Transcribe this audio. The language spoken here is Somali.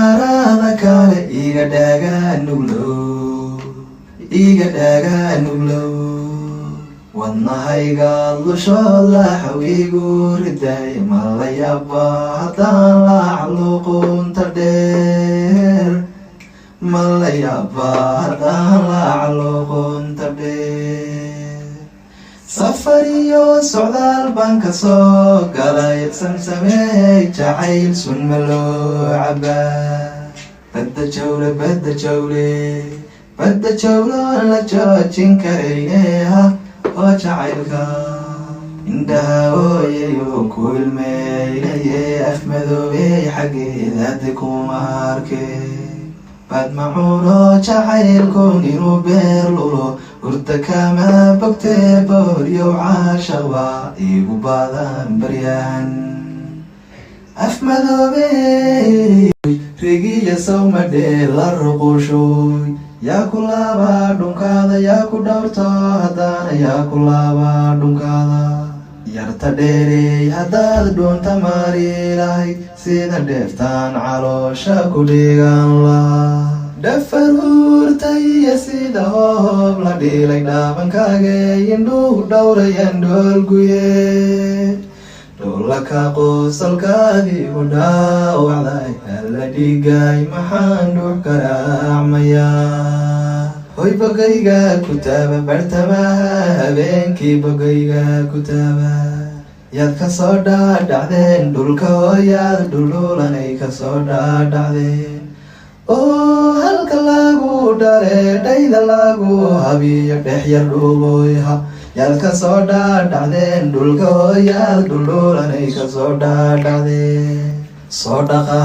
dhaaraada kale iga dhaga nuglow wadnahayga dushooda xawigu riday ma la yaaba haddaan la caluqunta dheer ma la yaaba haddaan la caluqunta dheer safar iyo socdaal baan ka soo galay samsamey jacayl sun ma loo cabaa badda jawle la joojin karayneha oo jacaylka indhaha ooyayo ku ilmeynaye afmadoobey xaggeedaadi kuma arke bad macuuno jacaylkoon inuu beer lulo hurda kama bogtee booryow caashaqba igu badan baryan afmadoobey rigiya sawmadhee la ruqushoy yaa ku laaba dhunkaada yaa ku dhowrto haddaana yaa ku laaba dhunkaada yarta dheerey haddaad dhuunta maarilahay sida dheeftaan caloosha ku dhigan laha dhafar hurtay iyo sida hoob la dhilay dhaabankage indhuhu dhowrayan dhoolguye dhoolaka qosalkaadii ku dhaawacday alla dhigay maxaan dhuux karaacmaya hoy bogayga ku taaba bartamaha habeenkii bogayga ku taaba yaad ka soo dhaadhacdeen dhulka hooyaad dhuldhulanay ka soo dhaadhacdeen oo halka lagu dhale dhayda lagu habiyo dhex yar dhuuboyha yaad ka soo dhaadhacdeen dhulka hooyaad dhuldhulanay ka soo dhaadhacdeen soo dhaqa